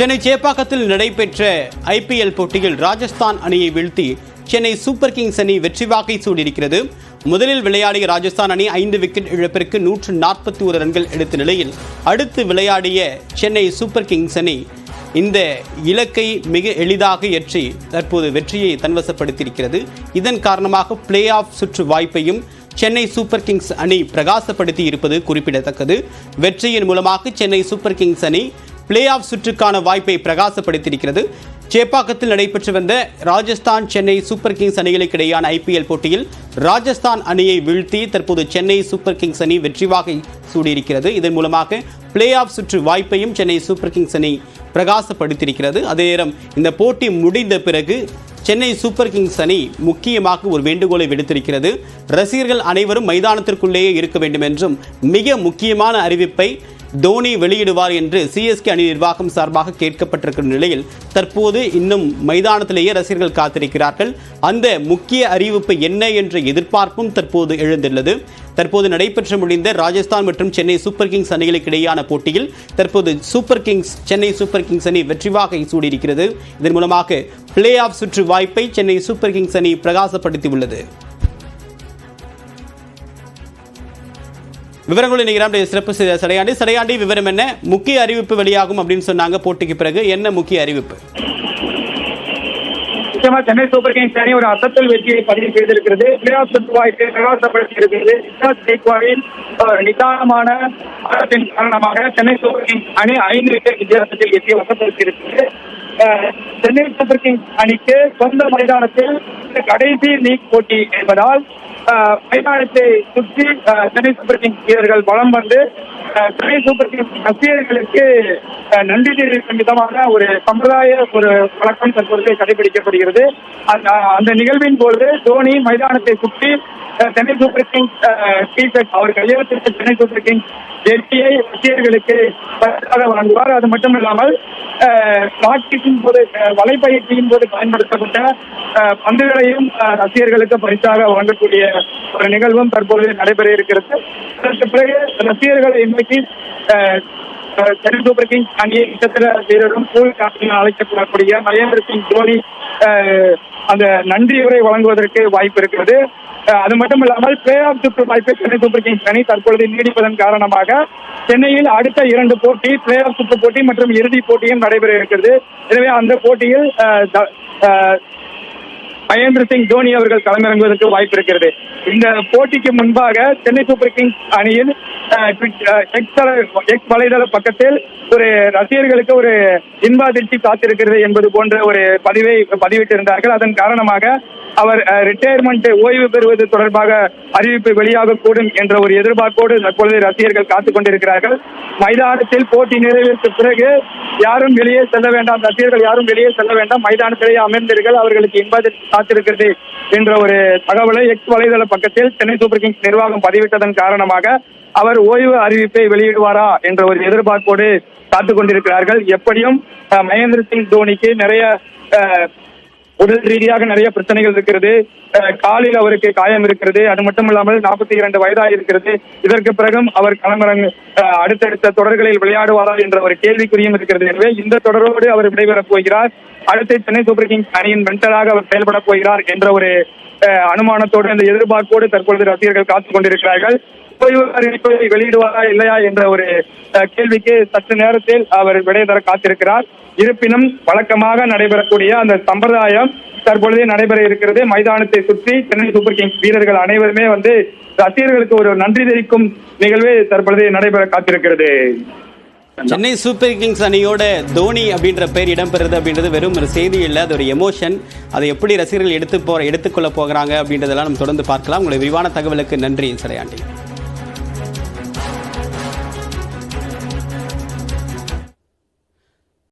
சென்னை சேப்பாக்கத்தில் நடைபெற்ற ஐபிஎல் போட்டியில் ராஜஸ்தான் அணியை வீழ்த்தி சென்னை சூப்பர் கிங்ஸ் அணி வெற்றி வாகை சூடியிருக்கிறது. முதலில் விளையாடிய ராஜஸ்தான் அணி 5 விக்கெட் இழப்பிற்கு 141 ரன்கள் எடுத்த நிலையில் அடுத்து விளையாடிய சென்னை சூப்பர் கிங்ஸ் அணி இந்த இலக்கை மிக எளிதாக ஏற்றி தற்போது வெற்றியை தன்வசப்படுத்தியிருக்கிறது. இதன் காரணமாக பிளே ஆஃப் சுற்று வாய்ப்பையும் சென்னை சூப்பர் கிங்ஸ் அணி பிரகாசப்படுத்தி இருப்பது குறிப்பிடத்தக்கது. வெற்றியின் மூலமாக சென்னை சூப்பர் கிங்ஸ் அணி பிளே ஆஃப் சுற்றுக்கான வாய்ப்பை பிரகாசப்படுத்தியிருக்கிறது. சேப்பாக்கத்தில் நடைபெற்று வந்த ராஜஸ்தான் சென்னை சூப்பர் கிங்ஸ் அணிகளுக்கு இடையான ஐபிஎல் போட்டியில் ராஜஸ்தான் அணியை வீழ்த்தி தற்போது சென்னை சூப்பர் கிங்ஸ் அணி வெற்றி வாகை சூடியிருக்கிறது. இதன் மூலமாக பிளே ஆஃப் சுற்று வாய்ப்பையும் சென்னை சூப்பர் கிங்ஸ் அணி பிரகாசப்படுத்தியிருக்கிறது. அதே நேரம் இந்த போட்டி முடிந்த பிறகு சென்னை சூப்பர் கிங்ஸ் அணி முக்கியமாக ஒரு வேண்டுகோளை விடுத்திருக்கிறது. ரசிகர்கள் அனைவரும் மைதானத்திற்குள்ளேயே இருக்க வேண்டும் என்றும் மிக முக்கியமான அறிவிப்பை தோனி வெளியிடுவார் என்று சிஎஸ்கே அணி நிர்வாகம் சார்பாக கேட்கப்பட்டிருக்கிற நிலையில் தற்போது இன்னும் மைதானத்திலேயே ரசிகர்கள் காத்திருக்கிறார்கள். அந்த முக்கிய அறிவிப்பு என்ன என்ற எதிர்பார்ப்பும் தற்போது எழுந்துள்ளது. தற்போது நடைபெற்று முடிந்த ராஜஸ்தான் மற்றும் சென்னை சூப்பர் கிங்ஸ் அணிகளுக்கு இடையான போட்டியில் தற்போது சென்னை சூப்பர் கிங்ஸ் அணி வெற்றி வாகை சூடியிருக்கிறது. இதன் மூலமாக பிளே ஆஃப் சுற்று வாய்ப்பை சென்னை சூப்பர் கிங்ஸ் அணி பிரகாசப்படுத்தியுள்ளது. விவரங்களை நீங்க சிறப்பு சடையாண்டி விவரம் என்ன? முக்கிய அறிவிப்பு வெளியாகும் அப்படின்னு சொன்னாங்க. போட்டிக்கு பிறகு என்ன முக்கிய அறிவிப்பு? நிச்சயமா சென்னை சூப்பர் கிங்ஸ் அணி ஒரு அசத்தல் வெற்றியை பதிவு செய்திருக்கிறது. பிளே ஆஃப் சுற்று வாய்ப்பை பிரகாசப்படுத்தி இருக்கிறது. நிதானமான ஆட்டத்தின் காரணமாக சென்னை சூப்பர் கிங்ஸ் அணி 5 விக்கெட் வித்தியாசத்தில் வெற்றியை வசப்படுத்தி இருக்கிறது. சென்னை சூப்பர் கிங்ஸ் அணிக்கு சொந்த மைதானத்தில் கடைசி லீக் போட்டி என்பதால் மைதானத்தை சுற்றி சென்னை சூப்பர் கிங்ஸ் வீரர்கள் வலம் வந்து சென்னை சூப்பர் கிங்ஸ் ரசிகர்களுக்கு நன்றி தெரிவிக்கும் விதமான ஒரு சம்பிரதாய ஒரு வழக்கம் தற்போது கடைபிடிக்கப்படுகிறது. அந்த நிகழ்வின் போது தோனி மைதானத்தை சுற்றி சென்னை சூப்பர் கிங்ஸ் அவர் கையெழுத்திட்ட சென்னை சூப்பர் கிங்ஸ் வெற்றியை ரசிகர்களுக்கு வழங்குவார். அது மட்டும் இல்லாமல் பிராக்டிஸின் போது வலைப்பயிற்சியின் போது பயன்படுத்தப்பட்ட பந்துகளையும் ரசிகர்களுக்கு பரிசாக வழங்கக்கூடிய ஒரு நிகழ்வும் தற்போது நடைபெற இருக்கிறது. அதற்கு பிறகு ரசிகர்கள் இன்றைக்கு சென்னை சூப்பர் கிங்ஸ் அணியை நட்சத்திர வீரரும் பூல் கேப்டன் அழைக்கப்படக்கூடிய மகேந்திர சிங் தோனி அந்த நன்றியுரை வழங்குவதற்கு வாய்ப்பு இருக்கிறது. அது மட்டும் இல்லாமல் பிளே ஆஃப் சுற்று வாய்ப்பை சென்னை சூப்பர் கிங்ஸ் அணி தற்பொழுது நீடிப்பதன் காரணமாக சென்னையில் அடுத்த 2 போட்டி பிளே ஆஃப் சுற்று போட்டி மற்றும் இறுதிப் போட்டியும் நடைபெற இருக்கிறது. எனவே அந்த போட்டியில் மகேந்திர சிங் தோனி அவர்கள் களமிறங்குவதற்கு வாய்ப்பு இருக்கிறது. இந்த போட்டிக்கு முன்பாக சென்னை சூப்பர் கிங்ஸ் அணியில் எக்ஸ் வலைதள பக்கத்தில் ஒரு ரசிகர்களுக்கு ஒரு இன்ப அதிர்ச்சி காத்திருக்கிறது என்பது போன்ற ஒரு பதிவை பதிவிட்டிருந்தார்கள். அதன் காரணமாக அவர் ரிட்டையர்மெண்ட் ஓய்வு பெறுவது தொடர்பாக அறிவிப்பு வெளியாகக்கூடும் என்ற ஒரு எதிர்பார்ப்போடு தற்பொழுது ரசிகர்கள் காத்துக் கொண்டிருக்கிறார்கள். மைதானத்தில் போட்டி நிறைவேற்ற பிறகு யாரும் வெளியே செல்ல வேண்டாம், ரசிகர்கள் யாரும் வெளியே செல்ல வேண்டாம், மைதானத்திலேயே அமர்ந்தீர்கள், அவர்களுக்கு இன்ப அதிர்ச்சி காத்திருக்கிறது என்ற ஒரு தகவலை எக்ஸ் வலைதள பக்கத்தில் சென்னை சூப்பர் கிங்ஸ் நிர்வாகம் பதிவிட்டதன் காரணமாக அவர் ஓய்வு அறிவிப்பை வெளியிடுவாரா என்ற ஒரு எதிர்பார்ப்போடு காத்துக் கொண்டிருக்கிறார்கள். எப்படியும் மகேந்திர சிங் தோனிக்கு நிறைய உடல் ரீதியாக நிறைய பிரச்சனைகள் இருக்கிறது. காலில் அவருக்கு காயம் இருக்கிறது. அது மட்டும் இல்லாமல் 42 வயதாக இருக்கிறது. இதற்கு பிறகும் அவர் களமிறங்கு அடுத்தடுத்த தொடர்களில் விளையாடுவாரா என்ற ஒரு கேள்விக்குறியும் இருக்கிறது. எனவே இந்த தொடரோடு அவர் விடைபெறப் போகிறார். அடுத்து சென்னை சூப்பர் கிங்ஸ் அணியின் மென்டராக அவர் செயல்பட போகிறார் என்ற ஒரு அனுமானத்தோடு இந்த எதிர்பார்ப்போடு தற்பொழுது ரசிகர்கள் காத்துக் கொண்டிருக்கிறார்கள். ஓய்வு அறிவிப்பை வெளியிடுவாரா இல்லையா என்ற ஒரு கேள்விக்கு சற்று நேரத்தில் அவர் விடை தர காத்திருக்கிறார். இருப்பினும் வழக்கமாக நடைபெறக்கூடிய அந்த சம்பிரதாயம் தற்பொழுதே நடைபெற இருக்கிறது. மைதானத்தை சுற்றி சென்னை சூப்பர் கிங்ஸ் வீரர்கள் அனைவருமே வந்து ரசிகர்களுக்கு ஒரு நன்றி தெரிவிக்கும் நிகழ்வு தற்பொழுது நடைபெற காத்திருக்கிறது. சென்னை சூப்பர் கிங்ஸ் அணியோட தோனி அப்படின்ற பெயர் இடம்பெறுது அப்படின்றது வெறும் ஒரு செய்தி இல்லை, அது ஒரு எமோஷன். அதை எப்படி ரசிகர்கள் எடுத்துக்கொள்ள போகிறாங்க அப்படின்றதெல்லாம் நம்ம தொடர்ந்து பார்க்கலாம். உங்களுடைய விரிவான தகவலுக்கு நன்றி சடையாண்டி.